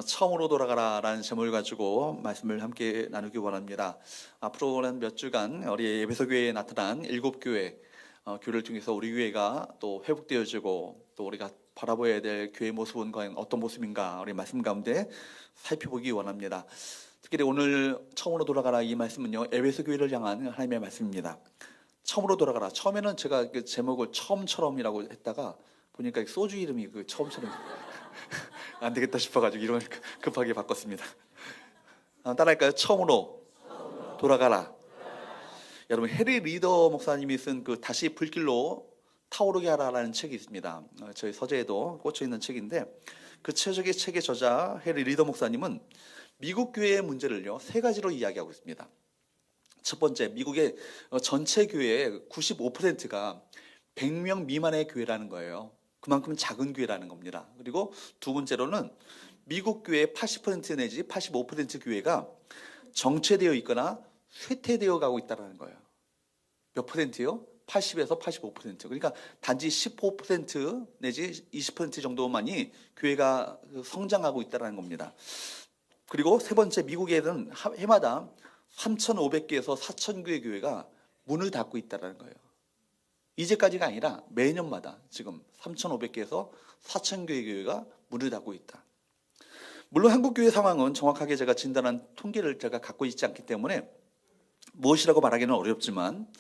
처음으로 돌아가라라는 제목을 가지고 말씀을 함께 나누기 원합니다. 앞으로는 몇 주간 우리 에베소 교회에 나타난 7교회 교회를 통해서 우리 교회가 또 회복되어지고 또 우리가 바라봐야 될 교회 모습은 과연 어떤 모습인가 우리 말씀 가운데 살펴보기 원합니다. 특히 오늘 처음으로 돌아가라 이 말씀은요, 에베소 교회를 향한 하나님의 말씀입니다. 처음으로 돌아가라. 처음에는 제가 그 제목을 처음처럼이라고 했다가 보니까 소주 이름이 그 처음처럼 안 되겠다 싶어가지고 이름을 급하게 바꿨습니다. 따라할까요? 처음으로 돌아가라. 여러분, 해리 리더 목사님이 쓴 그 다시 불길로 타오르게 하라라는 책이 있습니다. 저희 서재에도 꽂혀 있는 책인데, 그 책의 저자 해리 리더 목사님은 미국 교회의 문제를요 3가지로 이야기하고 있습니다. 첫 번째, 미국의 전체 교회의 95%가 100명 미만의 교회라는 거예요. 그만큼 작은 교회라는 겁니다. 그리고 두 번째로는 미국 교회의 80% 내지 85% 교회가 정체되어 있거나 쇠퇴되어 가고 있다는 거예요. 몇 퍼센트요? 80에서 85%. 그러니까 단지 15% 내지 20% 정도만이 교회가 성장하고 있다는 겁니다. 그리고 세 번째, 미국에는 해마다 3,500개에서 4,000개의 교회가 문을 닫고 있다는 거예요. 이제까지가 아니라 매년마다 지금 3,500개에서 4,000개의 교회가 문을 닫고 있다. 물론 한국 교회 상황은 정확하게 제가 진단한 통계를 제가 갖고 있지 않기 때문에 무엇이라고 말하기는 어렵지만,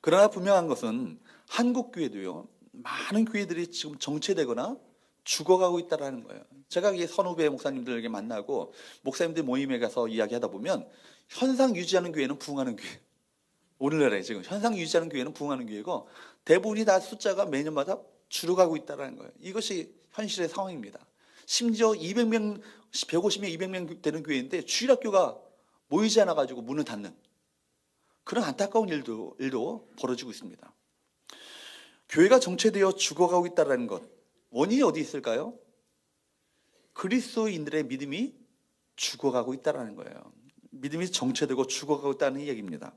그러나 분명한 것은 한국 교회도요 많은 교회들이 지금 정체되거나 죽어가고 있다는 거예요. 제가 선후배 목사님들에게 만나고 목사님들 모임에 가서 이야기하다 보면 현상 유지하는 교회는 부흥하는 교회, 오늘날에 지금 현상 유지하는 교회는 부흥하는 교회고 대부분이 다 숫자가 매년마다 줄어가고 있다는 거예요. 이것이 현실의 상황입니다. 심지어 200명, 150명, 200명 되는 교회인데 주일학교가 모이지 않아가지고 문을 닫는 그런 안타까운 일도 벌어지고 있습니다. 교회가 정체되어 죽어가고 있다는 것, 원인이 어디 있을까요? 그리스도인들의 믿음이 죽어가고 있다는 거예요. 믿음이 정체되고 죽어가고 있다는 얘기입니다.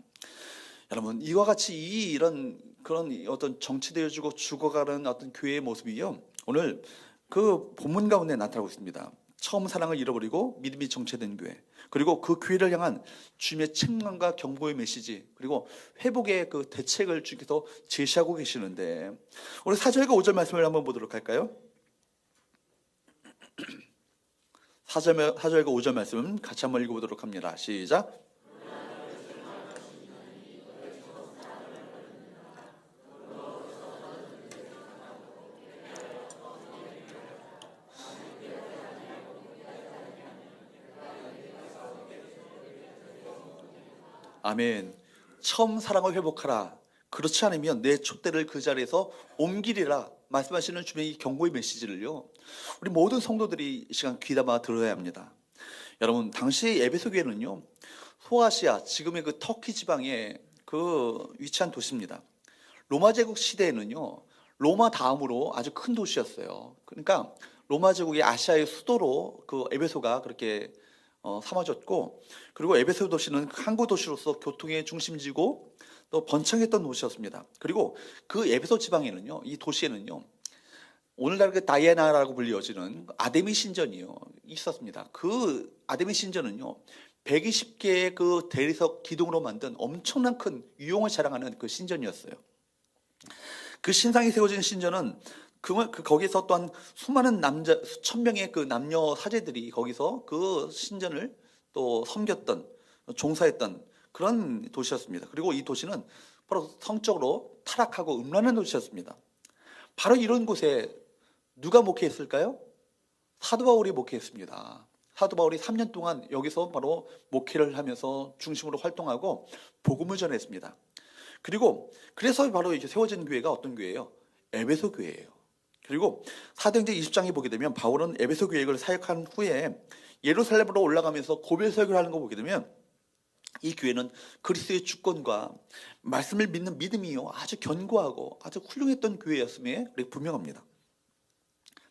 여러분, 이와 같이 이런 그런 어떤 정체되어지고 죽어가는 어떤 교회의 모습이요, 오늘 그 본문 가운데 나타나고 있습니다. 처음 사랑을 잃어버리고 믿음이 정체된 교회, 그리고 그 교회를 향한 주님의 책망과 경고의 메시지, 그리고 회복의 그 대책을 주께서 제시하고 계시는데, 우리 4절과 5절 말씀을 한번 보도록 할까요? 4절과 5절 말씀 같이 한번 읽어보도록 합니다. 시작. 아멘. 처음 사랑을 회복하라. 그렇지 않으면 내 촛대를 그 자리에서 옮기리라 말씀하시는 주님의 이 경고의 메시지를요, 우리 모든 성도들이 이 시간 귀담아 들어야 합니다. 여러분, 당시 에베소 교회는요 소아시아, 지금의 그 터키 지방에 그 위치한 도시입니다. 로마 제국 시대에는요 로마 다음으로 아주 큰 도시였어요. 그러니까 로마 제국의 아시아의 수도로 그 에베소가 그렇게 삼아졌고, 그리고 에베소 도시는 항구 도시로서 교통의 중심지고 또 번창했던 도시였습니다. 그리고 그 에베소 지방에는요, 이 도시에는요 오늘날 그 다이애나라고 불리어지는 아데미 신전이요 있었습니다. 그 아데미 신전은요 120개의 그 대리석 기둥으로 만든 엄청난 큰 유용을 자랑하는 그 신전이었어요. 그 신상이 세워진 신전은 거기서 또한 수많은 수천 명의 그 남녀 사제들이 거기서 그 신전을 또 섬겼던, 종사했던 그런 도시였습니다. 그리고 이 도시는 바로 성적으로 타락하고 음란한 도시였습니다. 바로 이런 곳에 누가 목회했을까요? 사도 바울이 목회했습니다. 사도 바울이 3년 동안 여기서 바로 목회를 하면서 중심으로 활동하고 복음을 전했습니다. 그리고 그래서 바로 이제 세워진 교회가 어떤 교회예요? 에베소 교회예요. 그리고 사도행전 20장에 보게 되면 바울은 에베소 교회를 사역한 후에 예루살렘으로 올라가면서 고별 설교를 하는 거 보게 되면 이 교회는 그리스도의 주권과 말씀을 믿는 믿음이요 아주 견고하고 아주 훌륭했던 교회였음에 분명합니다.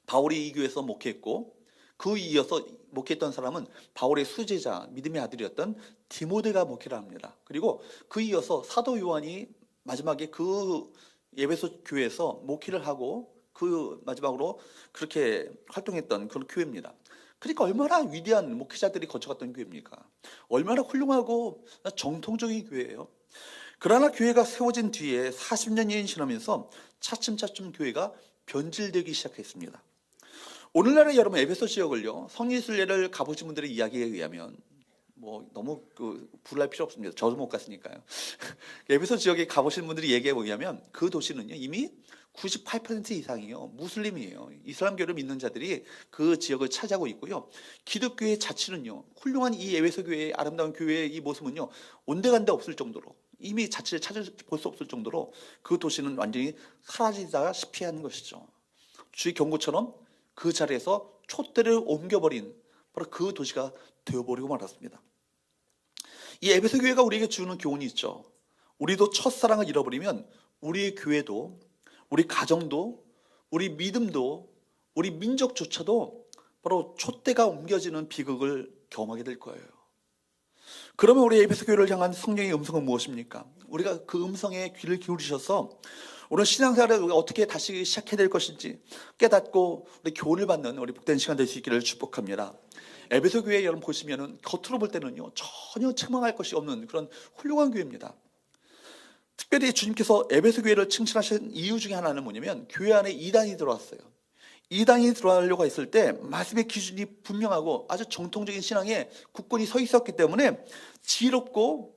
바울이 이 교회에서 목회했고, 그 이어서 목회했던 사람은 바울의 수제자, 믿음의 아들이었던 디모데가 목회를 합니다. 그리고 그 이어서 사도 요한이 마지막에 그 에베소 교회에서 목회를 하고 그 마지막으로 그렇게 활동했던 그런 교회입니다. 그러니까 얼마나 위대한 목회자들이 거쳐갔던 교회입니까? 얼마나 훌륭하고 정통적인 교회예요. 그러나 교회가 세워진 뒤에 40년이 지나면서 차츰차츰 교회가 변질되기 시작했습니다. 오늘날의 여러분 에베소 지역을요, 성리순례를 가보신 분들의 이야기에 의하면 너무 불날 필요 없습니다. 저도 못 갔으니까요. 에베소 지역에 가보신 분들이 얘기해 보면 그 도시는요 이미 98% 이상이요 무슬림이에요. 이슬람교를 믿는 자들이 그 지역을 차지하고 있고요. 기독교의 자치는요, 훌륭한 이 에베소 교회의 아름다운 교회의 이 모습은요 온데간데 없을 정도로, 이미 자치를 볼 수 없을 정도로 그 도시는 완전히 사라지다시피 하는 것이죠. 주의 경고처럼 그 자리에서 촛대를 옮겨버린 바로 그 도시가 되어버리고 말았습니다. 이 에베소 교회가 우리에게 주는 교훈이 있죠. 우리도 첫사랑을 잃어버리면 우리의 교회도, 우리 가정도, 우리 믿음도, 우리 민족조차도 바로 촛대가 옮겨지는 비극을 경험하게 될 거예요. 그러면 우리 에베소 교회를 향한 성령의 음성은 무엇입니까? 우리가 그 음성에 귀를 기울이셔서 오늘 신앙생활을 어떻게 다시 시작해야 될 것인지 깨닫고 우리 교훈을 받는 우리 복된 시간 될 수 있기를 축복합니다. 에베소 교회 여러분 보시면은 겉으로 볼 때는요 전혀 책망할 것이 없는 그런 훌륭한 교회입니다. 특별히 주님께서 에베소 교회를 칭찬하신 이유 중에 하나는 뭐냐면 교회 안에 이단이 들어왔어요. 이단이 들어가려고 했을 때 말씀의 기준이 분명하고 아주 정통적인 신앙에 굳건히 서 있었기 때문에 지혜롭고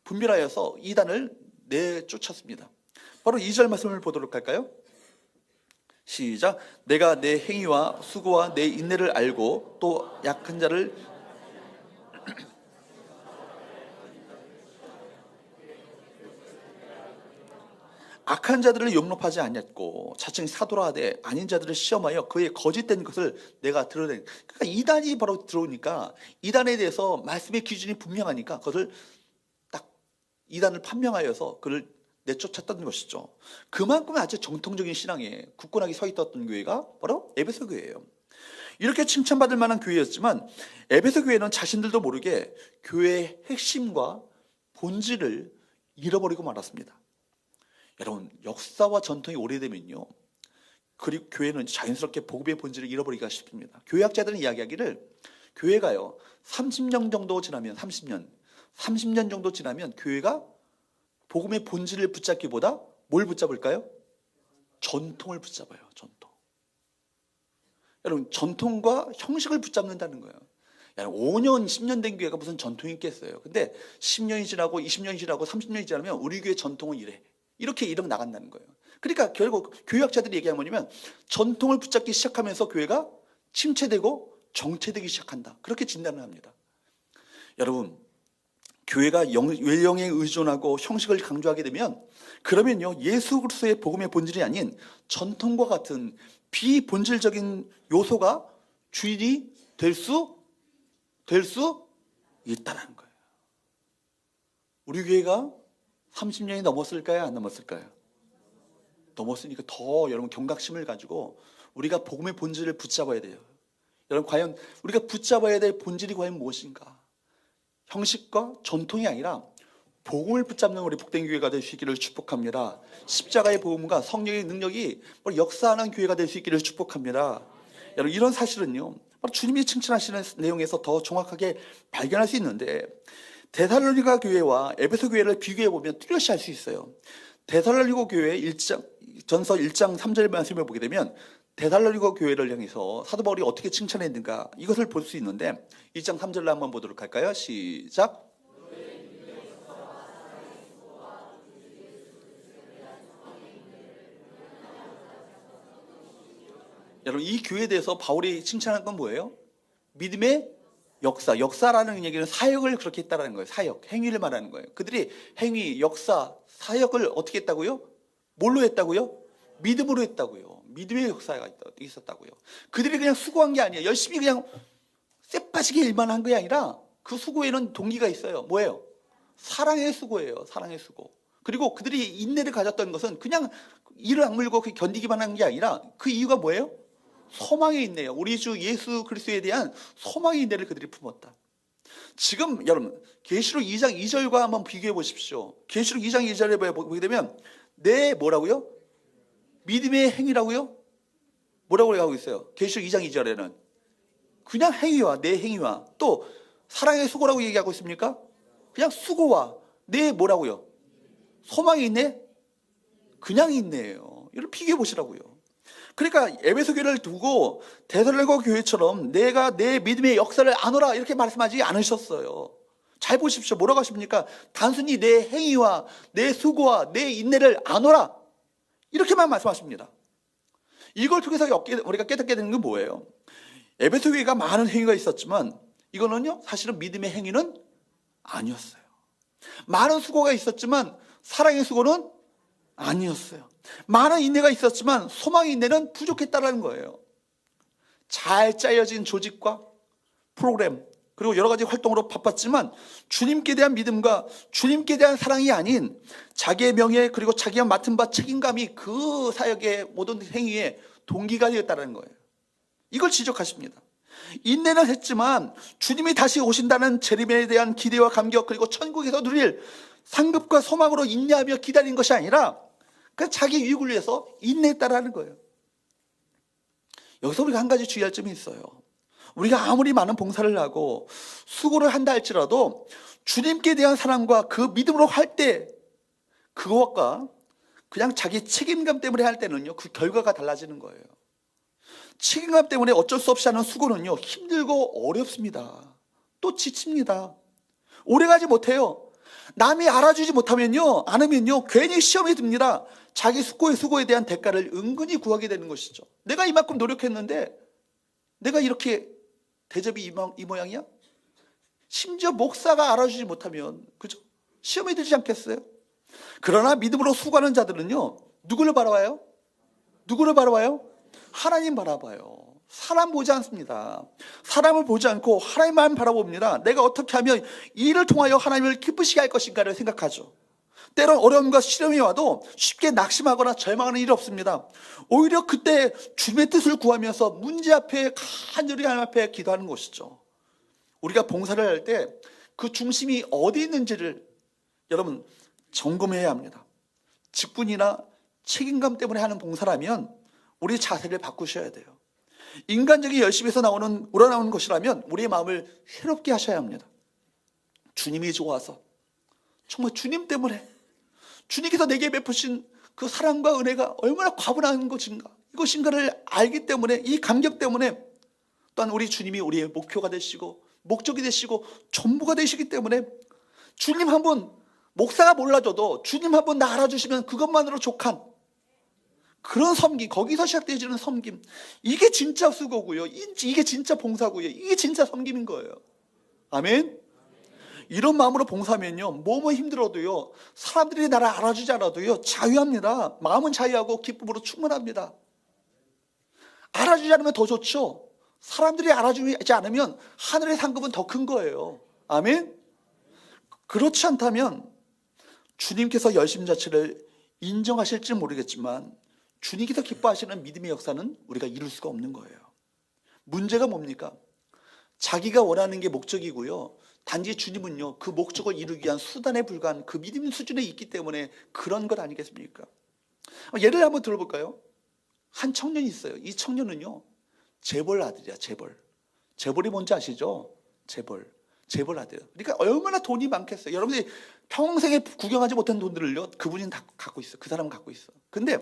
분별하여서 이단을 내쫓았습니다. 바로 2절 말씀을 보도록 할까요? 시작. 내가 내 행위와 수고와 내 인내를 알고 또 약한 자를 악한 자들을 용납하지 아니했고 자칭 사도라 하되 아닌 자들을 시험하여 그의 거짓된 것을 내가 드러낸. 그러니까 이단이 바로 들어오니까 이단에 대해서 말씀의 기준이 분명하니까 그것을 딱 이단을 판명하여서 그를 내쫓았던 것이죠. 그만큼 아주 정통적인 신앙에 굳건하게 서 있었던 교회가 바로 에베소 교회예요. 이렇게 칭찬받을 만한 교회였지만 에베소 교회는 자신들도 모르게 교회의 핵심과 본질을 잃어버리고 말았습니다. 여러분, 역사와 전통이 오래되면요 그리고 교회는 자연스럽게 복음의 본질을 잃어버리기가 쉽습니다. 교회학자들은 이야기하기를 교회가요 30년 정도 지나면 30년 정도 지나면 교회가 복음의 본질을 붙잡기보다 뭘 붙잡을까요? 전통을 붙잡아요. 전통. 여러분, 전통과 형식을 붙잡는다는 거예요. 5년, 10년 된 교회가 무슨 전통이 있겠어요. 근데 10년이 지나고 20년이 지나고 30년이 지나면 우리 교회 전통은 이래. 이렇게 나간다는 거예요. 그러니까 결국 교회학자들이 얘기하는 뭐냐면 전통을 붙잡기 시작하면서 교회가 침체되고 정체되기 시작한다. 그렇게 진단을 합니다. 여러분, 교회가 외형에 의존하고 형식을 강조하게 되면 그러면요 예수 그리스도의 복음의 본질이 아닌 전통과 같은 비본질적인 요소가 주인이 될 수 있다는 거예요. 우리 교회가 30년이 넘었을까요? 안 넘었을까요? 넘었으니까 더 여러분 경각심을 가지고 우리가 복음의 본질을 붙잡아야 돼요. 여러분, 과연 우리가 붙잡아야 될 본질이 과연 무엇인가? 형식과 전통이 아니라 복음을 붙잡는 우리 복된 교회가 될 수 있기를 축복합니다. 십자가의 복음과 성령의 능력이 역사하는 교회가 될 수 있기를 축복합니다. 여러분, 이런 사실은요 바로 주님이 칭찬하시는 내용에서 더 정확하게 발견할 수 있는데 데살로니가 교회와 에베소 교회를 비교해 보면 뚜렷이 알 수 있어요. 데살로니가 교회 전서 1장 3절 말씀을 보게 되면 데살로니가 교회를 향해서 사도 바울이 어떻게 칭찬했는가 이것을 볼 수 있는데 1장 3절로 한번 보도록 할까요? 시작. 여러분, 이 교회에 대해서 바울이 칭찬한 건 뭐예요? 믿음의 역사라는 얘기는 사역을 그렇게 했다는 거예요. 사역, 행위를 말하는 거예요. 그들이 행위, 역사, 사역을 어떻게 했다고요? 뭘로 했다고요? 믿음으로 했다고요. 믿음의 역사가 있었다고요. 그들이 그냥 수고한 게 아니에요. 열심히 그냥 쎄빠지게 일만 한 게 아니라 그 수고에는 동기가 있어요. 뭐예요? 사랑의 수고예요. 사랑의 수고. 그리고 그들이 인내를 가졌던 것은 그냥 이를 악물고 견디기만 한 게 아니라 그 이유가 뭐예요? 소망의 인내예요. 우리 주 예수 그리스도에 대한 소망의 인내를 그들이 품었다. 지금 여러분 계시록 2장 2절과 한번 비교해 보십시오. 계시록 2장 2절에 보게 되면 내 뭐라고요? 믿음의 행위라고요? 뭐라고 하고 있어요? 계시록 2장 2절에는 그냥 행위와 내 행위와 또 사랑의 수고라고 얘기하고 있습니까? 그냥 수고와 내 뭐라고요? 소망이 있네? 그냥 있네요. 이걸 비교해 보시라고요. 그러니까 에베소 교회를 두고 데살로니가 교회처럼 내가 내 믿음의 역사를 아노라 이렇게 말씀하지 않으셨어요. 잘 보십시오. 뭐라고 하십니까? 단순히 내 행위와 내 수고와 내 인내를 아노라 이렇게만 말씀하십니다. 이걸 통해서 우리가 깨닫게 되는 건 뭐예요? 에베소 교회가 많은 행위가 있었지만 이거는요 사실은 믿음의 행위는 아니었어요. 많은 수고가 있었지만 사랑의 수고는 아니었어요. 많은 인내가 있었지만 소망의 인내는 부족했다는 거예요. 잘 짜여진 조직과 프로그램 그리고 여러 가지 활동으로 바빴지만 주님께 대한 믿음과 주님께 대한 사랑이 아닌 자기의 명예 그리고 자기가 맡은 바 책임감이 그 사역의 모든 행위에 동기가 되었다는 거예요. 이걸 지적하십니다. 인내는 했지만 주님이 다시 오신다는 재림에 대한 기대와 감격 그리고 천국에서 누릴 상급과 소망으로 인내하며 기다린 것이 아니라 그 자기 유익을 위해서 인내했다라는 거예요. 여기서 우리가 한 가지 주의할 점이 있어요. 우리가 아무리 많은 봉사를 하고 수고를 한다 할지라도 주님께 대한 사랑과 그 믿음으로 할 때 그것과 그냥 자기 책임감 때문에 할 때는요 그 결과가 달라지는 거예요. 책임감 때문에 어쩔 수 없이 하는 수고는요 힘들고 어렵습니다. 또 지칩니다. 오래가지 못해요. 남이 알아주지 못하면요 않으면요 괜히 시험이 듭니다. 자기 수고에 대한 대가를 은근히 구하게 되는 것이죠. 내가 이만큼 노력했는데 내가 이렇게 대접이 이 모양이야? 심지어 목사가 알아주지 못하면 그죠? 시험이 들지 않겠어요? 그러나 믿음으로 수고하는 자들은요 누구를 바라봐요? 누구를 바라봐요? 하나님 바라봐요. 사람 보지 않습니다. 사람을 보지 않고 하나님만 바라봅니다. 내가 어떻게 하면 이를 통하여 하나님을 기쁘시게 할 것인가를 생각하죠. 때론 어려움과 시련이 와도 쉽게 낙심하거나 절망하는 일이 없습니다. 오히려 그때 주님의 뜻을 구하면서 문제 앞에 간절히 하나님 앞에 기도하는 것이죠. 우리가 봉사를 할 때 그 중심이 어디 있는지를 여러분 점검해야 합니다. 직분이나 책임감 때문에 하는 봉사라면 우리 자세를 바꾸셔야 돼요. 인간적인 열심에서 우러나오는 것이라면 우리의 마음을 새롭게 하셔야 합니다. 주님이 좋아서 정말 주님 때문에 주님께서 내게 베푸신 그 사랑과 은혜가 얼마나 과분한 이것인가를 알기 때문에 이 감격 때문에 또한 우리 주님이 우리의 목표가 되시고 목적이 되시고 전부가 되시기 때문에 주님 한 분 목사가 몰라줘도 주님 한 분 나 알아주시면 그것만으로 족한 그런 섬김, 거기서 시작되어지는 섬김, 이게 진짜 수고고요. 이게 진짜 봉사고요. 이게 진짜 섬김인 거예요. 아멘. 이런 마음으로 봉사하면요 몸은 힘들어도요 사람들이 나를 알아주지 않아도요 자유합니다. 마음은 자유하고 기쁨으로 충만합니다. 알아주지 않으면 더 좋죠. 사람들이 알아주지 않으면 하늘의 상급은 더 큰 거예요. 아멘. 그렇지 않다면 주님께서 열심 자체를 인정하실지 모르겠지만 주님께서 기뻐하시는 믿음의 역사는 우리가 이룰 수가 없는 거예요. 문제가 뭡니까? 자기가 원하는 게 목적이고요 단지 주님은요 그 목적을 이루기 위한 수단에 불과한 그 믿음 수준에 있기 때문에 그런 것 아니겠습니까? 예를 한번 들어볼까요? 한 청년이 있어요. 이 청년은요 재벌 아들이야. 재벌이 뭔지 아시죠? 재벌 아들. 그러니까 얼마나 돈이 많겠어요. 여러분들이 평생에 구경하지 못한 돈들을요 그분이 다 갖고 있어. 그 사람은 갖고 있어. 근데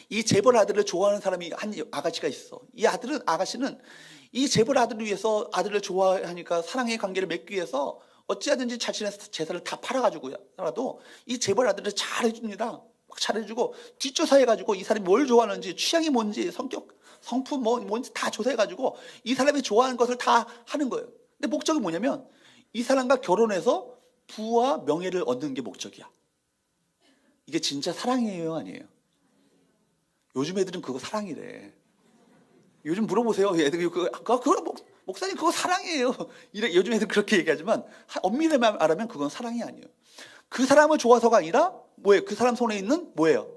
이 재벌 아들을 좋아하는 사람이 한 아가씨가 있어. 이 아가씨는 이 재벌 아들을 위해서 아들을 좋아하니까 사랑의 관계를 맺기 위해서 어찌하든지 자신의 재산을 다 팔아가지고라도 이 재벌 아들을 잘해줍니다. 막 잘해주고 뒷조사해가지고 이 사람이 뭘 좋아하는지 취향이 뭔지 성격, 성품 뭔지 다 조사해가지고 이 사람이 좋아하는 것을 다 하는 거예요. 근데 목적이 뭐냐면 이 사람과 결혼해서 부와 명예를 얻는 게 목적이야. 이게 진짜 사랑이에요, 아니에요? 요즘 애들은 그거 사랑이래. 요즘 물어보세요. 애들이 목사님 그거 사랑이에요. 요즘 애들 그렇게 얘기하지만 엄밀히 말하면 그건 사랑이 아니에요. 그 사람을 좋아서가 아니라 뭐예요? 그 사람 손에 있는 뭐예요?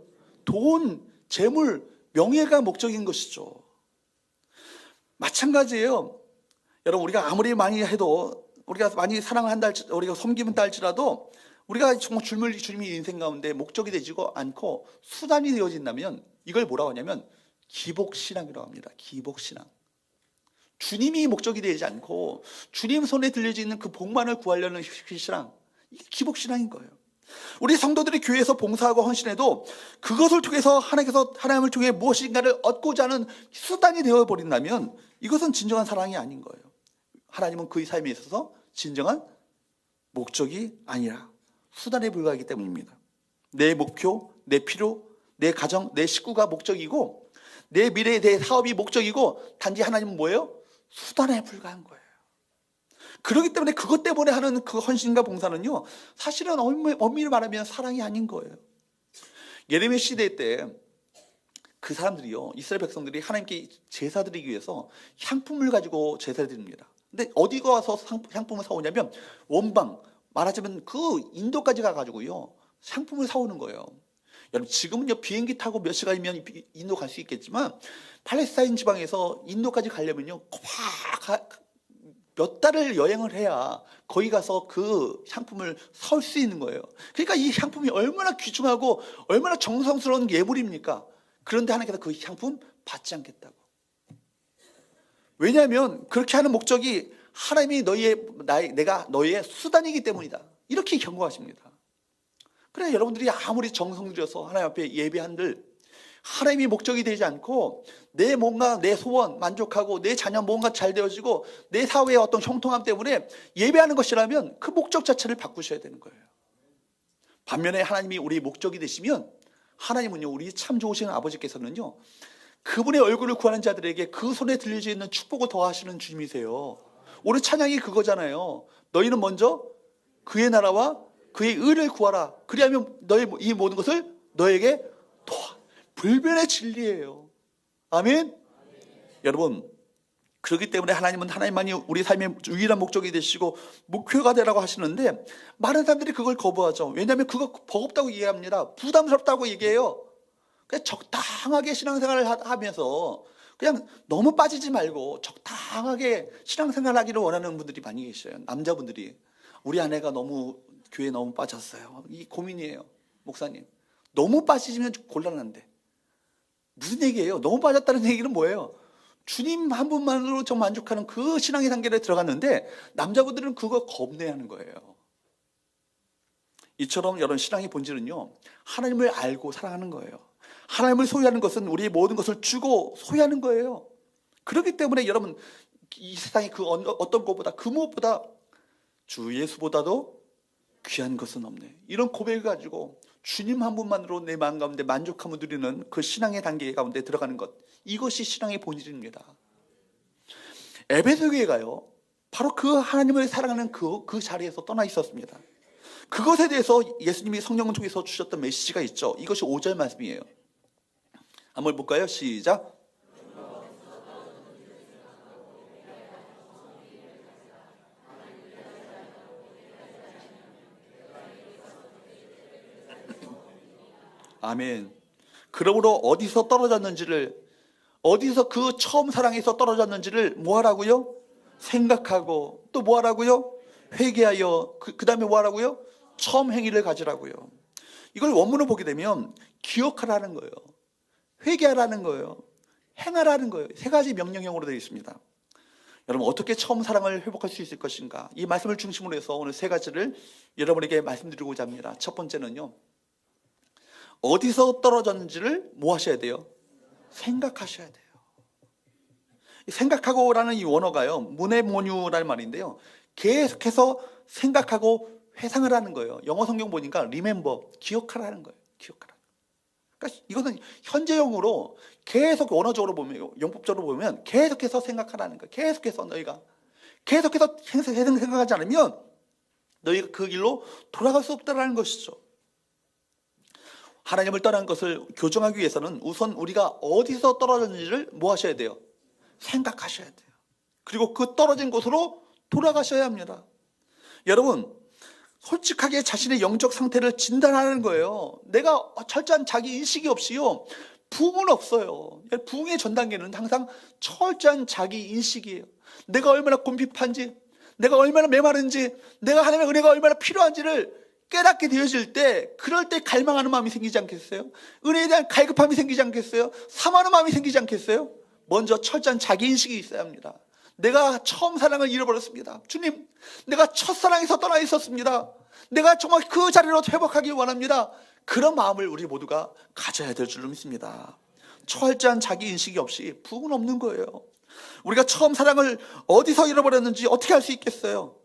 돈, 재물, 명예가 목적인 것이죠. 마찬가지예요. 여러분 우리가 아무리 많이 해도 우리가 많이 사랑을 한다 우리가 섬기문다 할지라도 우리가 정말 주님이 인생 가운데 목적이 되지고 않고 수단이 되어진다면 이걸 뭐라고 하냐면 기복신앙이라고 합니다. 기복신앙. 주님이 목적이 되지 않고 주님 손에 들려져 있는 그 복만을 구하려는 그 신앙, 이게 기복신앙인 거예요. 우리 성도들이 교회에서 봉사하고 헌신해도 그것을 통해서 하나님을 통해 무엇인가를 얻고자 하는 수단이 되어버린다면 이것은 진정한 사랑이 아닌 거예요. 하나님은 그의 삶에 있어서 진정한 목적이 아니라 수단에 불과하기 때문입니다. 내 목표, 내 필요, 내 가정, 내 식구가 목적이고 내 미래, 내 사업이 목적이고 단지 하나님은 뭐예요? 수단에 불과한 거예요. 그렇기 때문에 그것 때문에 하는 그 헌신과 봉사는요, 사실은 엄밀히 말하면 사랑이 아닌 거예요. 예레미야 시대 때 그 사람들이요, 이스라엘 백성들이 하나님께 제사 드리기 위해서 향품을 가지고 제사를 드립니다. 근데 어디 가서 향품을 사오냐면 원방, 말하자면 그 인도까지 가가지고요 향품을 사오는 거예요. 여러분 지금은요 비행기 타고 몇 시간이면 인도 갈 수 있겠지만 팔레스타인 지방에서 인도까지 가려면요 몇 달을 여행을 해야 거기 가서 그 향품을 사올 수 있는 거예요. 그러니까 이 향품이 얼마나 귀중하고 얼마나 정성스러운 예물입니까? 그런데 하나님께서 그 향품 받지 않겠다고. 왜냐하면 그렇게 하는 목적이 하나님이 내가 너희의 수단이기 때문이다, 이렇게 경고하십니다. 그래, 여러분들이 아무리 정성 들여서 하나님 앞에 예배한들 하나님이 목적이 되지 않고 내 뭔가 내 소원 만족하고 내 자녀 뭔가 잘 되어지고 내 사회의 어떤 형통함 때문에 예배하는 것이라면 그 목적 자체를 바꾸셔야 되는 거예요. 반면에 하나님이 우리의 목적이 되시면 하나님은요, 우리 참 좋으신 아버지께서는요, 그분의 얼굴을 구하는 자들에게 그 손에 들려져 있는 축복을 더하시는 주님이세요. 오늘 찬양이 그거잖아요. 너희는 먼저 그의 나라와 그의 의를 구하라. 그리하면 너희 이 모든 것을 너에게 더하. 불변의 진리예요. 아멘? 여러분, 그렇기 때문에 하나님은 하나님만이 우리 삶의 유일한 목적이 되시고 목표가 되라고 하시는데 많은 사람들이 그걸 거부하죠. 왜냐하면 그거 버겁다고 이해합니다. 부담스럽다고 얘기해요. 그냥 적당하게 신앙생활을 하면서 그냥 너무 빠지지 말고 적당하게 신앙생활을 하기를 원하는 분들이 많이 계셔요. 남자분들이. 우리 아내가 교회에 너무 빠졌어요. 이 고민이에요. 목사님, 너무 빠지면 곤란한데 무슨 얘기예요? 너무 빠졌다는 얘기는 뭐예요? 주님 한 분만으로 좀 만족하는 그 신앙의 단계에 들어갔는데 남자분들은 그거 겁내하는 거예요. 이처럼 여러분, 신앙의 본질은요, 하나님을 알고 사랑하는 거예요. 하나님을 소유하는 것은 우리의 모든 것을 주고 소유하는 거예요. 그렇기 때문에 여러분, 이 세상에 그 어떤 것보다, 그 무엇보다 주 예수보다도 귀한 것은 없네, 이런 고백을 가지고 주님 한 분만으로 내 마음 가운데 만족함을 누리는 그 신앙의 단계 가운데 들어가는 것, 이것이 신앙의 본질입니다. 에베소 교회가요, 바로 그 하나님을 사랑하는 그 자리에서 떠나 있었습니다. 그것에 대해서 예수님이 성령을 통해서 주셨던 메시지가 있죠. 이것이 5절 말씀이에요. 한번 볼까요? 시작. 아멘. 그러므로 어디서 떨어졌는지를, 어디서 그 처음 사랑에서 떨어졌는지를 뭐하라고요? 생각하고, 또 뭐하라고요? 회개하여, 그 다음에 뭐하라고요? 처음 행위를 가지라고요. 이걸 원문을 보게 되면 기억하라는 거예요, 회개하라는 거예요, 행하라는 거예요. 세 가지 명령형으로 되어 있습니다. 여러분, 어떻게 처음 사랑을 회복할 수 있을 것인가, 이 말씀을 중심으로 해서 오늘 세 가지를 여러분에게 말씀드리고자 합니다. 첫 번째는요, 어디서 떨어졌는지를 뭐 하셔야 돼요? 생각하셔야 돼요. 생각하고라는 이 원어가요, 문해모뉴라는 말인데요, 계속해서 생각하고 회상을 하는 거예요. 영어 성경 보니까 remember, 기억하라는 거예요. 기억하라. 그러니까 이것은 현재형으로 계속 원어적으로 보면, 용법적으로 보면 계속해서 생각하라는 거예요. 계속해서 너희가 계속해서 생각하지 않으면 너희가 그 길로 돌아갈 수 없다라는 것이죠. 하나님을 떠난 것을 교정하기 위해서는 우선 우리가 어디서 떨어졌는지를 뭐 하셔야 돼요? 생각하셔야 돼요. 그리고 그 떨어진 곳으로 돌아가셔야 합니다. 여러분, 솔직하게 자신의 영적 상태를 진단하는 거예요. 내가 철저한 자기 인식이 없이요, 부흥은 없어요. 부흥의 전 단계는 항상 철저한 자기 인식이에요. 내가 얼마나 곰핍한지, 내가 얼마나 메마른지, 내가 하나님의 은혜가 얼마나 필요한지를 깨닫게 되어질 때, 그럴 때 갈망하는 마음이 생기지 않겠어요? 은혜에 대한 갈급함이 생기지 않겠어요? 사모하는 마음이 생기지 않겠어요? 먼저 철저한 자기인식이 있어야 합니다. 내가 처음 사랑을 잃어버렸습니다. 주님, 내가 첫사랑에서 떠나 있었습니다. 내가 정말 그 자리로 회복하기 원합니다. 그런 마음을 우리 모두가 가져야 될 줄로 믿습니다. 철저한 자기 인식이 없이 부흥은 없는 거예요. 우리가 처음 사랑을 어디서 잃어버렸는지 어떻게 알 수 있겠어요?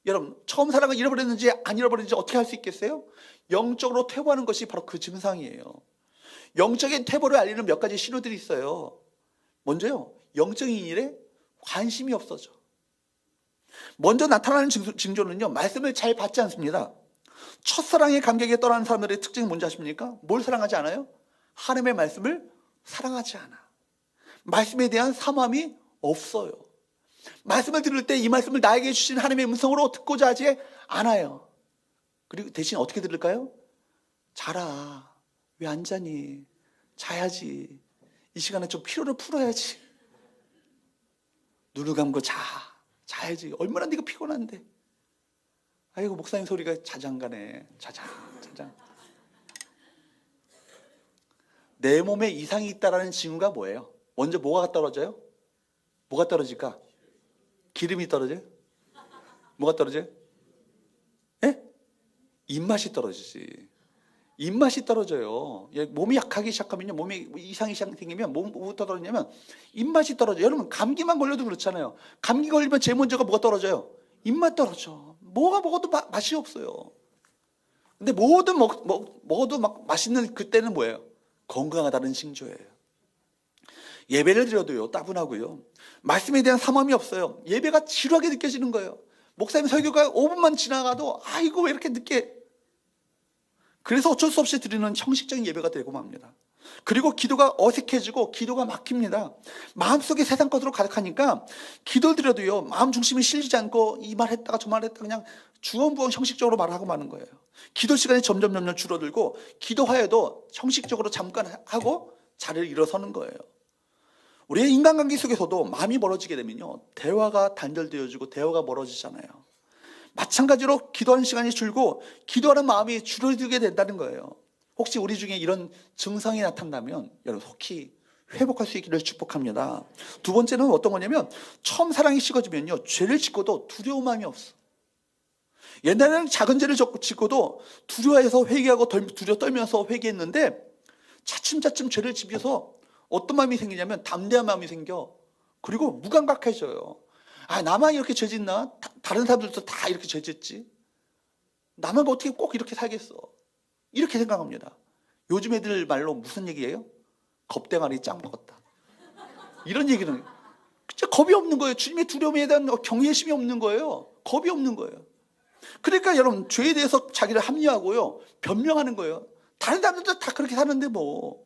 여러분, 처음 사랑을 잃어버렸는지 안 잃어버렸는지 어떻게 알 수 있겠어요? 영적으로 퇴보하는 것이 바로 그 증상이에요. 영적인 퇴보를 알리는 몇 가지 신호들이 있어요. 먼저요, 영적인 일에 관심이 없어져. 먼저 나타나는 징조는요, 말씀을 잘 받지 않습니다. 첫사랑의 감격에 떠나는 사람들의 특징이 뭔지 아십니까? 뭘 사랑하지 않아요? 하나님의 말씀을 사랑하지 않아. 말씀에 대한 사모함이 없어요. 말씀을 들을 때 이 말씀을 나에게 주신 하나님의 음성으로 듣고자 하지 않아요. 그리고 대신 어떻게 들을까요? 자라. 왜 안 자니? 자야지. 이 시간에 좀 피로를 풀어야지. 눈을 감고 자야지. 얼마나 네가 피곤한데. 아이고, 목사님 소리가 자장가네. 자장. 내 몸에 이상이 있다라는 징후가 뭐예요? 먼저 뭐가 떨어져요? 뭐가 떨어질까? 기름이 떨어져요? 뭐가 떨어져요? 예? 입맛이 떨어지지. 입맛이 떨어져요. 몸이 약하기 시작하면요, 몸에 이상이 생기면 뭐부터 떨어지냐면 입맛이 떨어져요. 여러분, 감기만 걸려도 그렇잖아요. 감기 걸리면 제일 먼저가 뭐가 떨어져요? 입맛 떨어져. 뭐가 먹어도 맛이 없어요. 근데 뭐든 먹어도 막 맛있는 그때는 뭐예요? 건강하다는 징조예요. 예배를 드려도요, 따분하고요, 말씀에 대한 사모함이 없어요. 예배가 지루하게 느껴지는 거예요. 목사님 설교가 5분만 지나가도 아이고 왜 이렇게 늦게. 그래서 어쩔 수 없이 드리는 형식적인 예배가 되고 맙니다. 그리고 기도가 어색해지고 기도가 막힙니다. 마음속에 세상 것으로 가득하니까 기도 드려도요, 마음 중심이 실리지 않고 이 말 했다가 저 말 했다가 그냥 주원부원 형식적으로 말하고 마는 거예요. 기도 시간이 점점 줄어들고 기도하여도 형식적으로 잠깐 하고 자리를 일어서는 거예요. 우리의 인간관계 속에서도 마음이 멀어지게 되면요, 대화가 단절되어지고 대화가 멀어지잖아요. 마찬가지로 기도하는 시간이 줄고 기도하는 마음이 줄어들게 된다는 거예요. 혹시 우리 중에 이런 증상이 나타나면 여러분 속히 회복할 수 있기를 축복합니다. 두 번째는 어떤 거냐면, 처음 사랑이 식어지면요, 죄를 짓고도 두려운 마음이 없어. 옛날에는 작은 죄를 짓고도 두려워해서 회개하고 두려워 떨면서 회개했는데, 차츰 죄를 지면서 어떤 마음이 생기냐면 담대한 마음이 생겨. 그리고 무감각해져요. 아, 나만 이렇게 죄 짓나? 다른 사람들도 다 이렇게 죄 짓지? 나만 어떻게 꼭 이렇게 살겠어? 이렇게 생각합니다. 요즘 애들 말로 무슨 얘기예요? 겁대가리 짱 먹었다. 이런 얘기는 진짜 겁이 없는 거예요. 주님의 두려움에 대한 경외심이 없는 거예요. 겁이 없는 거예요. 그러니까 여러분, 죄에 대해서 자기를 합리화하고요, 변명하는 거예요. 다른 사람들도 다 그렇게 사는데 뭐.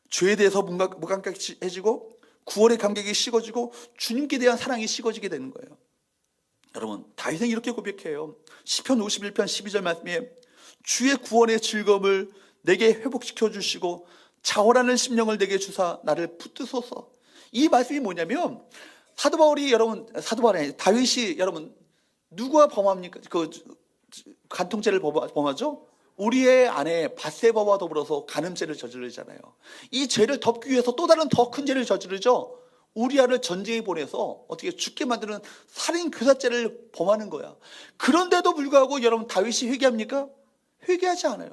죄에 대해서 무감각해지고 구원의 감격이 식어지고 주님께 대한 사랑이 식어지게 되는 거예요. 여러분, 다윗은 이렇게 고백해요. 시편 51편 12절 말씀에 주의 구원의 즐거움을 내게 회복시켜 주시고 자원하는 심령을 내게 주사 나를 붙드소서. 이 말씀이 뭐냐면, 사도 바울이 다윗이 여러분 누구와 범합니까? 그 간통죄를 범하죠? 우리의 아내 밧세바와 더불어서 간음죄를 저지르잖아요. 이 죄를 덮기 위해서 또 다른 더 큰 죄를 저지르죠. 우리아를 전쟁에 보내서 어떻게 죽게 만드는 살인 교사죄를 범하는 거야. 그런데도 불구하고 여러분, 다윗이 회개합니까? 회개하지 않아요.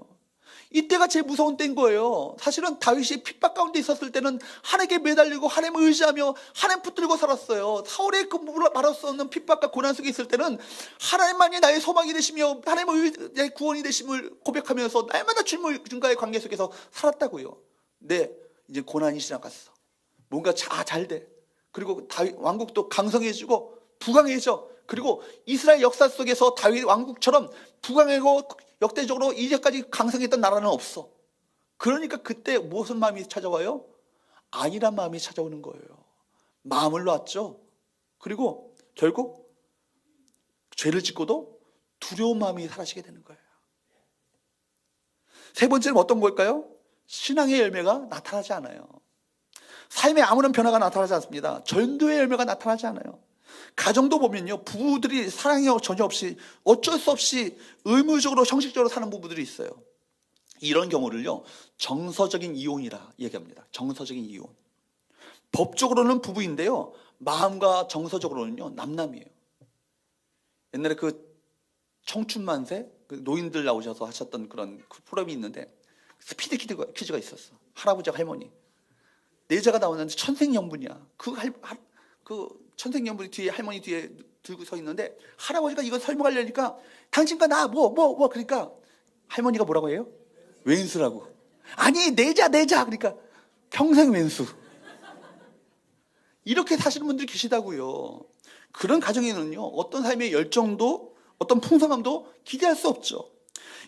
이때가 제일 무서운 때인 거예요. 사실은 다윗이 핍박 가운데 있었을 때는 하나님께 매달리고 하나님을 의지하며 하나님 붙들고 살았어요. 사울의 그 말할 수 없는 핍박과 고난 속에 있을 때는 하나님만이 나의 소망이 되시며 하나님의 내 구원이 되심을 고백하면서 날마다 주님과의 관계 속에서 살았다고요. 네, 이제 고난이 지나갔어. 뭔가 잘 돼. 그리고 다윗 왕국도 강성해지고 부강해져. 그리고 이스라엘 역사 속에서 다윗 왕국처럼 부강하고 역대적으로 이제까지 강성했던 나라는 없어. 그러니까 그때 무슨 마음이 찾아와요? 안일한 마음이 찾아오는 거예요. 마음을 놨죠. 그리고 결국 죄를 짓고도 두려운 마음이 사라지게 되는 거예요. 세 번째는 어떤 걸까요? 신앙의 열매가 나타나지 않아요. 삶에 아무런 변화가 나타나지 않습니다. 전도의 열매가 나타나지 않아요. 가정도 보면요, 부부들이 사랑이 전혀 없이 어쩔 수 없이 의무적으로 형식적으로 사는 부부들이 있어요. 이런 경우를요, 정서적인 이혼이라 얘기합니다. 정서적인 이혼. 법적으로는 부부인데요, 마음과 정서적으로는요 남남이에요. 옛날에 그 청춘만세 그 노인들 나오셔서 하셨던 그런 그 프로그램이 있는데 스피드 퀴즈가 있었어. 할아버지와 할머니 내자가 나오는데 천생연분이야. 그 천생연분이 뒤에 할머니 뒤에 들고 서 있는데 할아버지가 이거 설명하려니까 당신과 나 뭐 그러니까 할머니가 뭐라고 해요? 왼수라고. 아니 내자 그러니까 평생 왼수. 이렇게 사시는 분들이 계시다고요. 그런 가정에는요 어떤 삶의 열정도 어떤 풍성함도 기대할 수 없죠.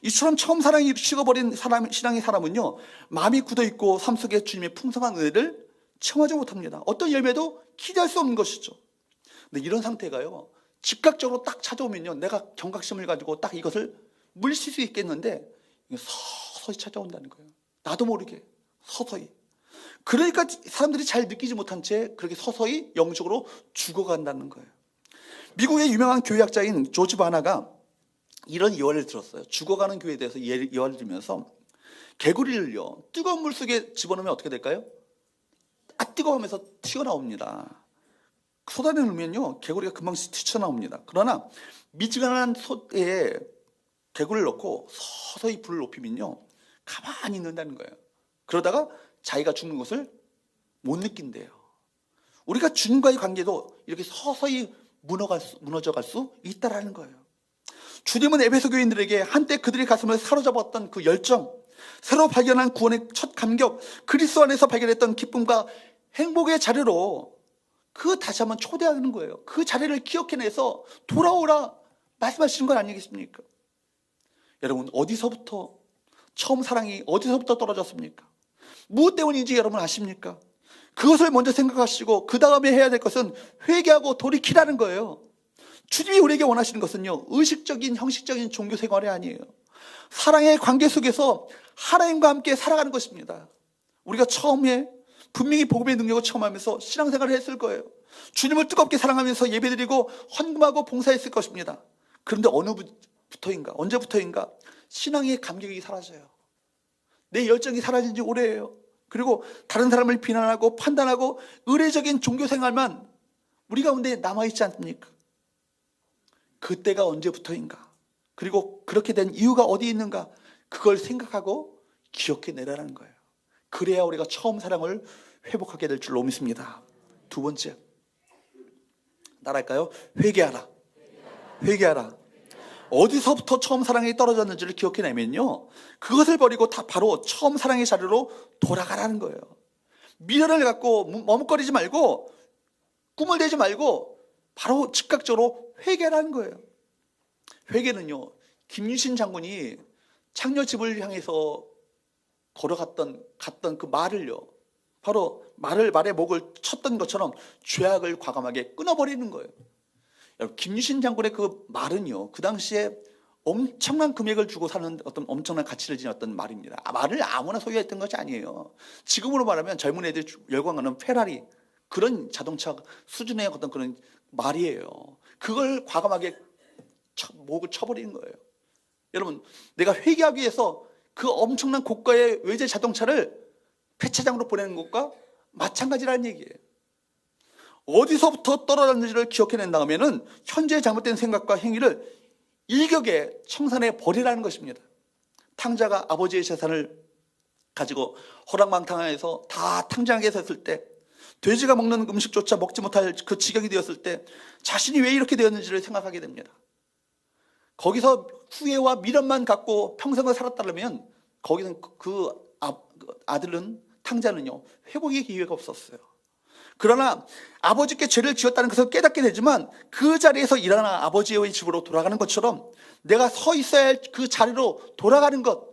이처럼 처음 사랑이 식어버린 신앙의 사람은요 마음이 굳어있고 삶 속에 주님의 풍성한 은혜를 체험하지 못합니다. 어떤 열매도 기대할 수 없는 것이죠. 근데 이런 상태가요 즉각적으로 딱 찾아오면요 내가 경각심을 가지고 딱 이것을 물리칠 수 있겠는데 서서히 찾아온다는 거예요. 나도 모르게 서서히. 그러니까 사람들이 잘 느끼지 못한 채 그렇게 서서히 영적으로 죽어간다는 거예요. 미국의 유명한 교회학자인 조지 바나가 이런 예화를 들었어요. 죽어가는 교회에 대해서 예화를 들면서 개구리를요 뜨거운 물 속에 집어넣으면 어떻게 될까요? 뜨거워하면서 튀어나옵니다. 쏟아내 놓으면요 개구리가 금방 튀쳐나옵니다. 그러나 미지근한 솥에 개구리를 넣고 서서히 불을 높이면요 가만히 있는다는 거예요. 그러다가 자기가 죽는 것을 못 느낀대요. 우리가 주님과의 관계도 이렇게 서서히 무너져 갈 수 있다라는 거예요. 주님은 에베소 교인들에게 한때 그들의 가슴을 사로잡았던 그 열정, 새로 발견한 구원의 첫 감격, 그리스도 안에서 발견했던 기쁨과 행복의 자리로 다시 한번 초대하는 거예요. 그 자리를 기억해내서 돌아오라 말씀하시는 건 아니겠습니까? 여러분 어디서부터 처음 사랑이 어디서부터 떨어졌습니까? 무엇 때문인지 여러분 아십니까? 그것을 먼저 생각하시고 그 다음에 해야 될 것은 회개하고 돌이키라는 거예요. 주님이 우리에게 원하시는 것은요 의식적인 형식적인 종교 생활이 아니에요. 사랑의 관계 속에서 하나님과 함께 살아가는 것입니다. 우리가 처음에 분명히 복음의 능력을 처음 하면서 신앙생활을 했을 거예요. 주님을 뜨겁게 사랑하면서 예배드리고 헌금하고 봉사했을 것입니다. 그런데 언제부터인가 신앙의 감격이 사라져요. 내 열정이 사라진 지 오래예요. 그리고 다른 사람을 비난하고 판단하고 의례적인 종교생활만 우리 가운데 남아있지 않습니까? 그때가 언제부터인가, 그리고 그렇게 된 이유가 어디 있는가, 그걸 생각하고 기억해내라는 거예요. 그래야 우리가 처음 사랑을 회복하게 될 줄로 믿습니다. 두 번째, 따라할까요? 회개하라. 어디서부터 처음 사랑이 떨어졌는지를 기억해내면요 그것을 버리고 바로 처음 사랑의 자리로 돌아가라는 거예요. 미련을 갖고 머뭇거리지 말고 꿈을 대지 말고 바로 즉각적으로 회개라는 거예요. 회개는요 김유신 장군이 창녀집을 향해서 갔던 그 말을요 바로 말의 목을 쳤던 것처럼 죄악을 과감하게 끊어버리는 거예요. 김유신 장군의 그 말은요 그 당시에 엄청난 금액을 주고 사는 어떤 엄청난 가치를 지녔던 말입니다. 말을 아무나 소유했던 것이 아니에요. 지금으로 말하면 젊은 애들이 열광하는 페라리 그런 자동차 수준의 어떤 그런 말이에요. 그걸 과감하게 목을 쳐버리는 거예요. 여러분 내가 회개하기 위해서 그 엄청난 고가의 외제 자동차를 폐차장으로 보내는 것과 마찬가지라는 얘기예요. 어디서부터 떨어졌는지를 기억해낸 다음에는 현재의 잘못된 생각과 행위를 일격에 청산해 버리라는 것입니다. 탕자가 아버지의 재산을 가지고 호랑망탕하에서 다 탕자하게 섰을 때, 돼지가 먹는 음식조차 먹지 못할 그 지경이 되었을 때 자신이 왜 이렇게 되었는지를 생각하게 됩니다. 거기서 후회와 미련만 갖고 평생을 살았다면 거기는 그 아들은 탕자는요 회복의 기회가 없었어요. 그러나 아버지께 죄를 지었다는 것을 깨닫게 되지만 그 자리에서 일어나 아버지의 집으로 돌아가는 것처럼 내가 서 있어야 할 그 자리로 돌아가는 것,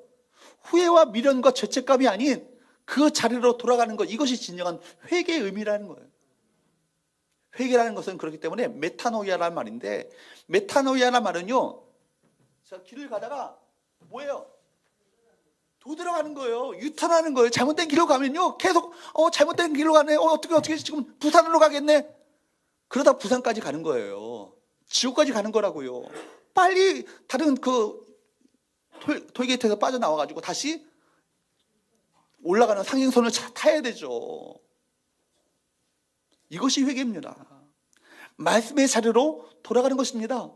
후회와 미련과 죄책감이 아닌 그 자리로 돌아가는 것, 이것이 진정한 회개의 의미라는 거예요. 회개라는 것은 그렇기 때문에 메타노이아라는 말인데, 메타노이아라는 말은요 자, 길을 가다가 뭐예요? 도드라가는 거예요. 유턴하는 거예요. 잘못된 길로 가면요 계속 잘못된 길로 가네. 어떻게 지금 부산으로 가겠네. 그러다 부산까지 가는 거예요. 지옥까지 가는 거라고요. 빨리 다른 그 톨게이트에서 빠져나와가지고 다시 올라가는 상행선을 타야 되죠. 이것이 회개입니다. 말씀의 자리로 돌아가는 것입니다.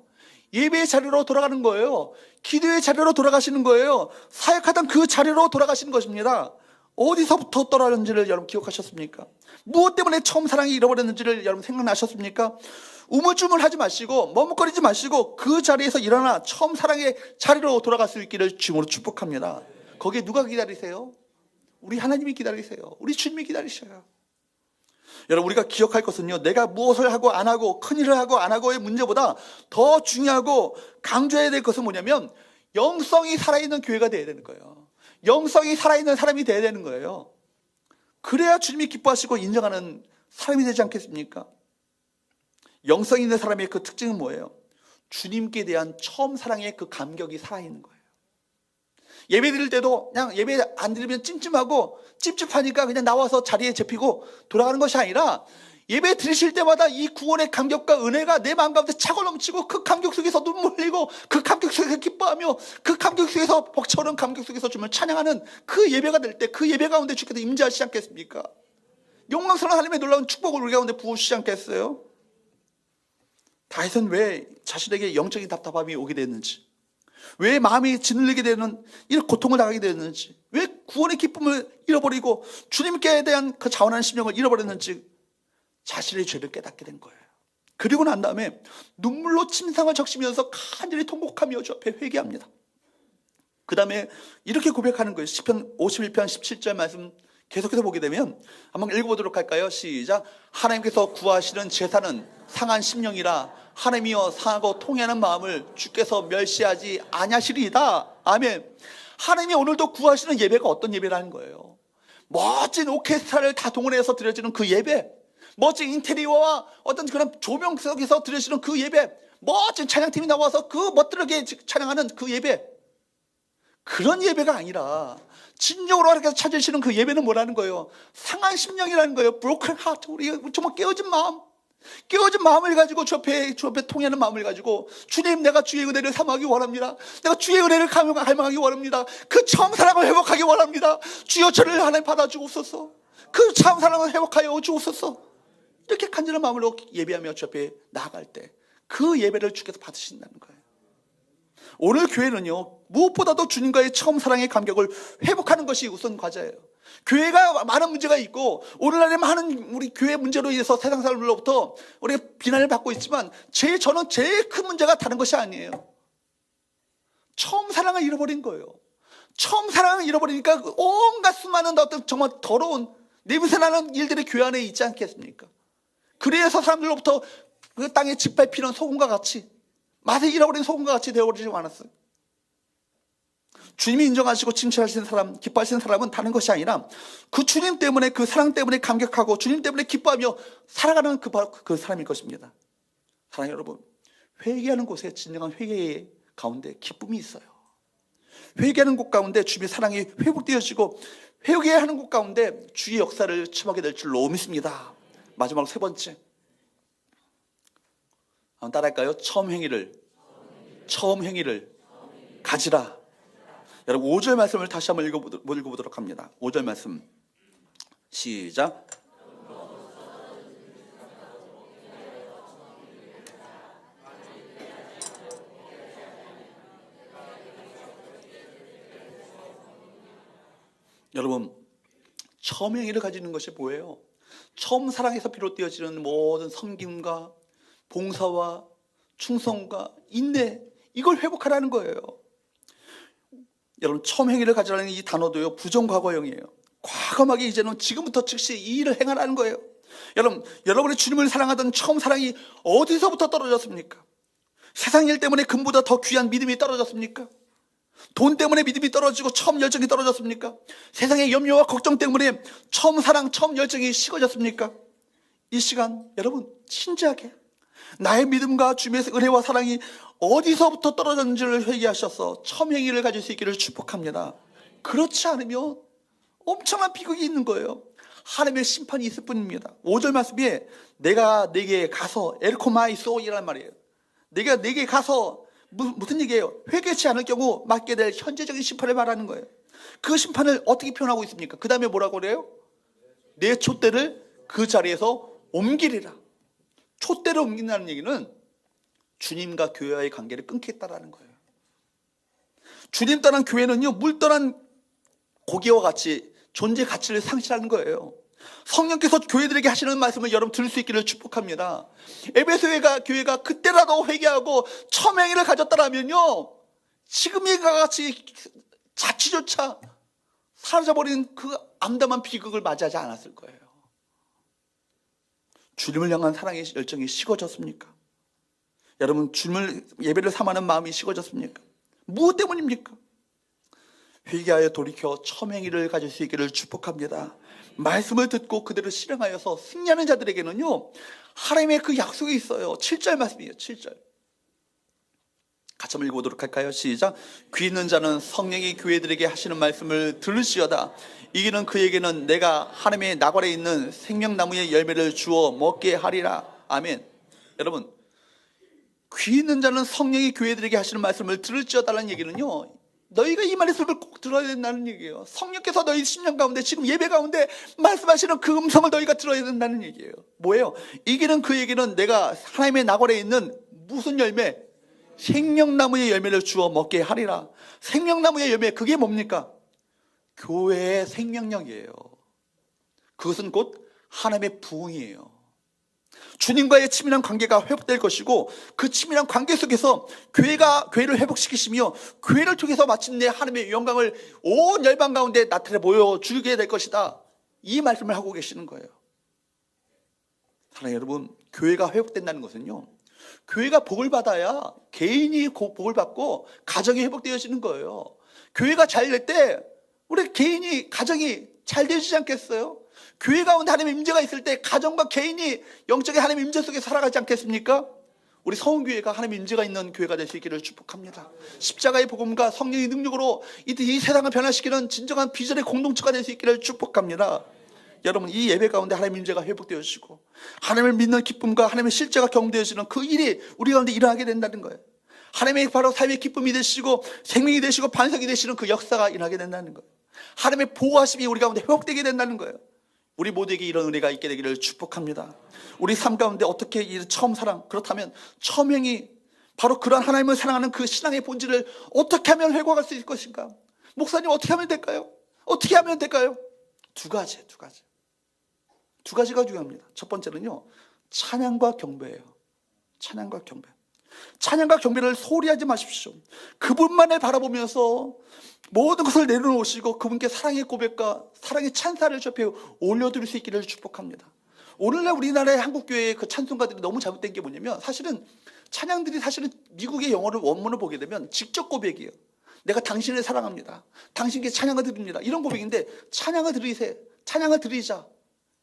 예배의 자리로 돌아가는 거예요. 기도의 자리로 돌아가시는 거예요. 사역하던 그 자리로 돌아가시는 것입니다. 어디서부터 떨어졌는지를 여러분 기억하셨습니까? 무엇 때문에 처음 사랑이 잃어버렸는지를 여러분 생각나셨습니까? 우물쭈물하지 마시고 머뭇거리지 마시고 그 자리에서 일어나 처음 사랑의 자리로 돌아갈 수 있기를 주님으로 축복합니다. 거기에 누가 기다리세요? 우리 하나님이 기다리세요. 우리 주님이 기다리셔요. 여러분, 우리가 기억할 것은요, 내가 무엇을 하고 안 하고 큰일을 하고 안 하고의 문제보다 더 중요하고 강조해야 될 것은 뭐냐면 영성이 살아있는 교회가 되어야 되는 거예요. 영성이 살아있는 사람이 되어야 되는 거예요. 그래야 주님이 기뻐하시고 인정하는 사람이 되지 않겠습니까? 영성 있는 사람의 그 특징은 뭐예요? 주님께 대한 처음 사랑의 그 감격이 살아있는 거예요. 예배 드릴 때도 그냥 예배 안 드리면 찜찜하고 찝찝하니까 그냥 나와서 자리에 잡히고 돌아가는 것이 아니라 예배 드리실 때마다 이 구원의 감격과 은혜가 내 마음 가운데 차고 넘치고 그 감격 속에서 눈물 흘리고 그 감격 속에서 기뻐하며 그 감격 속에서 벅차오른 감격 속에서 주님을 찬양하는 그 예배가 될 때 그 예배 가운데 주께서 임재하시지 않겠습니까? 영광스러운 하나님의 놀라운 축복을 우리 가운데 부으시지 않겠어요? 다윗은 왜 자신에게 영적인 답답함이 오게 됐는지, 왜 마음이 짓눌리게 되는 이런 고통을 당하게 되었는지, 왜 구원의 기쁨을 잃어버리고 주님께 대한 그 자원하는 심령을 잃어버렸는지 자신의 죄를 깨닫게 된 거예요. 그리고 난 다음에 눈물로 침상을 적시면서 간절히 통곡하며 주 앞에 회개합니다. 그 다음에 이렇게 고백하는 거예요. 시편 51편 17절 말씀 계속해서 보게 되면 한번 읽어보도록 할까요? 시작. 하나님께서 구하시는 제사는 상한 심령이라 하나님이여 상하고 통해하는 마음을 주께서 멸시하지 아니하시리이다. 아멘. 하나님이 오늘도 구하시는 예배가 어떤 예배라는 거예요? 멋진 오케스트라를 다 동원해서 드려지는 그 예배, 멋진 인테리어와 어떤 그런 조명 속에서 드려지는 그 예배, 멋진 찬양팀이 나와서 그 멋들게 찬양하는 그 예배, 그런 예배가 아니라 진정으로 하나님께서 찾으시는 그 예배는 뭐라는 거예요? 상한 심령이라는 거예요. broken heart. 우리 정말 깨어진 마음을 가지고 주 앞에 통하는 마음을 가지고 주님, 내가 주의 은혜를 삼하기 원합니다. 내가 주의 은혜를 갈망하기 원합니다. 그 처음 사랑을 회복하기 원합니다. 주여 저를 하나님 받아주옵소서. 그 처음 사랑을 회복하여 주옵소서. 이렇게 간절한 마음으로 예배하며 주 앞에 나아갈 때 그 예배를 주께서 받으신다는 거예요. 오늘 교회는요, 무엇보다도 주님과의 처음 사랑의 감격을 회복하는 것이 우선 과제예요. 교회가 많은 문제가 있고 오늘날에 많은 우리 교회 문제로 인해서 세상 사람들로부터 우리가 비난을 받고 있지만 저는 제일 큰 문제가 다른 것이 아니에요. 처음 사랑을 잃어버린 거예요. 처음 사랑을 잃어버리니까 온갖 수많은 어떤 정말 더러운 냄새나는 일들이 교회 안에 있지 않겠습니까? 그래서 사람들로부터 그 땅에 짓밟히는 소금과 같이, 맛을 잃어버린 소금과 같이 되어버리지 않았어요. 주님이 인정하시고 칭찬하시는 사람, 기뻐하시는 사람은 다른 것이 아니라 그 주님 때문에, 그 사랑 때문에 감격하고 주님 때문에 기뻐하며 살아가는 그 사람일 것입니다. 사랑하는 여러분, 회개하는 곳에 진정한 회개의 가운데 기쁨이 있어요. 회개하는 곳 가운데 주님의 사랑이 회복되어지고 회개하는 곳 가운데 주의 역사를 체험하게 될 줄로 믿습니다. 마지막으로 세 번째, 한번 따라할까요? 처음 행위를 가지라. 여러분 5절 말씀을 다시 한번 읽어보도록 합니다. 5절 말씀 시작. 여러분, 처음 행위를 가지는 것이 뭐예요? 처음 사랑에서 비롯되어지는 모든 섬김과 봉사와 충성과 인내, 이걸 회복하라는 거예요. 여러분, 처음 행위를 가지라는 이 단어도요, 부정과거형이에요. 과감하게 이제는 지금부터 즉시 이 일을 행하라는 거예요. 여러분이 주님을 사랑하던 처음 사랑이 어디서부터 떨어졌습니까? 세상 일 때문에 금보다 더 귀한 믿음이 떨어졌습니까? 돈 때문에 믿음이 떨어지고 처음 열정이 떨어졌습니까? 세상의 염려와 걱정 때문에 처음 사랑, 처음 열정이 식어졌습니까? 이 시간 여러분 진지하게 나의 믿음과 주님의 은혜와 사랑이 어디서부터 떨어졌는지를 회개하셔서 처음 행위를 가질 수 있기를 축복합니다. 그렇지 않으면 엄청난 비극이 있는 거예요. 하나님의 심판이 있을 뿐입니다. 5절 말씀에 내가 내게 가서 엘코마이소이라는 말이에요. 내가 내게 가서 무슨 얘기예요? 회개치 않을 경우 맞게 될 현재적인 심판을 말하는 거예요. 그 심판을 어떻게 표현하고 있습니까? 그 다음에 뭐라고 그래요? 내 촛대를 그 자리에서 옮기리라. 촛대를 옮긴다는 얘기는 주님과 교회와의 관계를 끊겠다라는 거예요. 주님 떠난 교회는요, 물 떠난 고기와 같이 존재 가치를 상실하는 거예요. 성령께서 교회들에게 하시는 말씀을 여러분 들을 수 있기를 축복합니다. 에베소 교회가 그때라도 회개하고 첨행이를 가졌다라면요, 지금과 같이 자취조차 사라져버린 그 암담한 비극을 맞이하지 않았을 거예요. 주님을 향한 사랑의 열정이 식어졌습니까? 여러분, 주님을 예배를 삼하는 마음이 식어졌습니까? 무엇 때문입니까? 회개하여 돌이켜 첨행이를 가질 수 있기를 축복합니다. 말씀을 듣고 그대로 실행하여서 승리하는 자들에게는요, 하나님의 그 약속이 있어요. 7절 말씀이에요. 7절 같이 한번 읽어보도록 할까요? 시작. 귀 있는 자는 성령이 교회들에게 하시는 말씀을 들을지어다. 이기는 그에게는 내가 하나님의 나발에 있는 생명나무의 열매를 주어 먹게 하리라. 아멘. 여러분, 귀 있는 자는 성령이 교회들에게 하시는 말씀을 들을지어다라는 얘기는요, 너희가 이 말씀을 꼭 들어야 된다는 얘기예요. 성령께서 너희 심령 가운데, 지금 예배 가운데 말씀하시는 그 음성을 너희가 들어야 된다는 얘기예요. 뭐예요? 이기는 그에게는 내가 하나님의 나발에 있는 무슨 열매? 생명나무의 열매를 주어 먹게 하리라. 생명나무의 열매, 그게 뭡니까? 교회의 생명력이에요. 그것은 곧 하나님의 부흥이에요. 주님과의 친밀한 관계가 회복될 것이고, 그 친밀한 관계 속에서 교회를 회복시키시며 교회를 통해서 마침내 하나님의 영광을 온 열방 가운데 나타내 보여주게 될 것이다. 이 말씀을 하고 계시는 거예요. 사랑하는 여러분, 교회가 회복된다는 것은요, 교회가 복을 받아야 개인이 복을 받고 가정이 회복되어지는 거예요. 교회가 잘 될 때 우리 개인이, 가정이 잘 되어지지 않겠어요? 교회 가운데 하나님의 임재가 있을 때 가정과 개인이 영적인 하나님의 임재 속에 살아가지 않겠습니까? 우리 성훈교회가 하나님의 임재가 있는 교회가 될 수 있기를 축복합니다. 십자가의 복음과 성령의 능력으로 이 세상을 변화시키는 진정한 비전의 공동체가 될 수 있기를 축복합니다. 여러분, 이 예배 가운데 하나님의 임재가 회복되어지고 하나님을 믿는 기쁨과 하나님의 실제가 경험되어지는 그 일이 우리 가운데 일어나게 된다는 거예요. 하나님의 바로 삶의 기쁨이 되시고 생명이 되시고 반석이 되시는 그 역사가 일어나게 된다는 거예요. 하나님의 보호하심이 우리 가운데 회복되게 된다는 거예요. 우리 모두에게 이런 은혜가 있게 되기를 축복합니다. 우리 삶 가운데 어떻게 이 처음 사랑, 그렇다면 첨행이 바로 그런 하나님을 사랑하는 그 신앙의 본질을 어떻게 하면 회복할 수 있을 것인가? 목사님, 어떻게 하면 될까요? 어떻게 하면 될까요? 두 가지가 중요합니다. 첫 번째는요, 찬양과 경배예요. 찬양과 경배. 찬양과 경배를 소홀히 하지 마십시오. 그분만을 바라보면서 모든 것을 내려놓으시고 그분께 사랑의 고백과 사랑의 찬사를 접해 올려드릴 수 있기를 축복합니다. 오늘날 우리나라의 한국교회의 그 찬송가들이 너무 잘못된 게 뭐냐면, 사실은 찬양들이 사실은 미국의 영어를 원문을 보게 되면 직접 고백이에요. 내가 당신을 사랑합니다. 당신께 찬양을 드립니다. 이런 고백인데, 찬양을 드리자.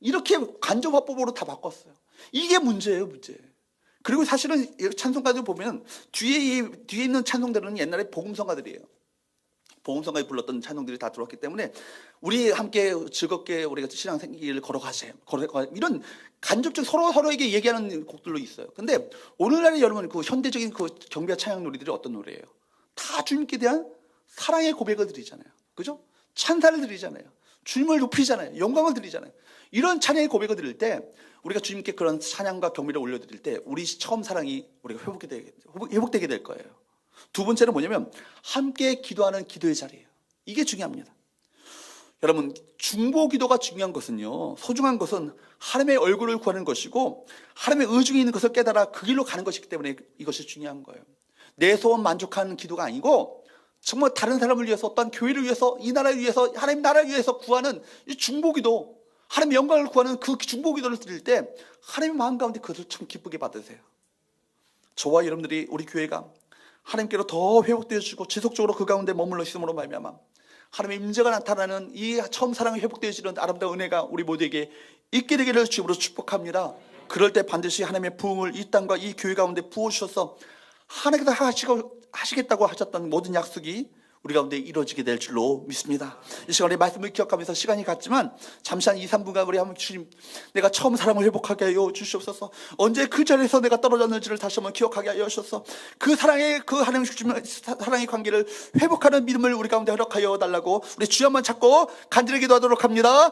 이렇게 간접화법으로 다 바꿨어요. 이게 문제예요, 문제. 그리고 사실은 찬송가들 보면 뒤에 있는 찬송들은 옛날에 복음성가들이에요. 복음성가에 불렀던 찬송들이 다 들어왔기 때문에 우리 함께 즐겁게 우리가 신앙 생기를 걸어가세요. 이런 간접적 서로에게 얘기하는 곡들로 있어요. 근데 오늘날의 여러분, 그 현대적인 그 경배와 찬양 노래들이 어떤 노래예요? 다 주님께 대한 사랑의 고백을 드리잖아요. 그죠? 찬사를 드리잖아요. 주님을 높이잖아요. 영광을 드리잖아요. 이런 찬양의 고백을 드릴 때, 우리가 주님께 그런 찬양과 경배를 올려드릴 때 우리 처음 사랑이 우리가 회복되게 될 거예요. 두 번째는 뭐냐면, 함께 기도하는 기도의 자리예요. 이게 중요합니다. 여러분, 중보 기도가 중요한 것은요, 소중한 것은 하나님의 얼굴을 구하는 것이고 하나님의 의중이 있는 것을 깨달아 그 길로 가는 것이기 때문에 이것이 중요한 거예요. 내 소원 만족하는 기도가 아니고 정말 다른 사람을 위해서, 어떤 교회를 위해서, 이 나라를 위해서, 하나님 나라를 위해서 구하는 이 중보 기도, 하나님의 영광을 구하는 그 중보 기도를 드릴 때 하나님의 마음 가운데 그것을 참 기쁘게 받으세요. 저와 여러분들이, 우리 교회가 하나님께로 더 회복되어지고 지속적으로 그 가운데 머물러 있음으로 말미암아 하나님의 임재가 나타나는 이 처음 사랑이 회복되어지는 아름다운 은혜가 우리 모두에게 있게 되기를 주님으로 축복합니다. 그럴 때 반드시 하나님의 부흥을 이 땅과 이 교회 가운데 부어주셔서 하나님께서 하시겠다고 하셨던 모든 약속이 우리 가운데 이루어지게 될 줄로 믿습니다. 이 시간에 말씀을 기억하면서, 시간이 갔지만 잠시 한 2, 3분간 우리 한번 주님, 내가 처음 사랑을 회복하게 하여 주시옵소서. 언제 그 자리에서 내가 떨어졌는지를 다시 한번 기억하게 하여 주셔서 그 사랑의, 그 하나님 주시는 사랑의 관계를 회복하는 믿음을 우리 가운데 허락하여 달라고 우리 주여 한번 찾고 간절히 기도하도록 합니다.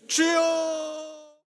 주여!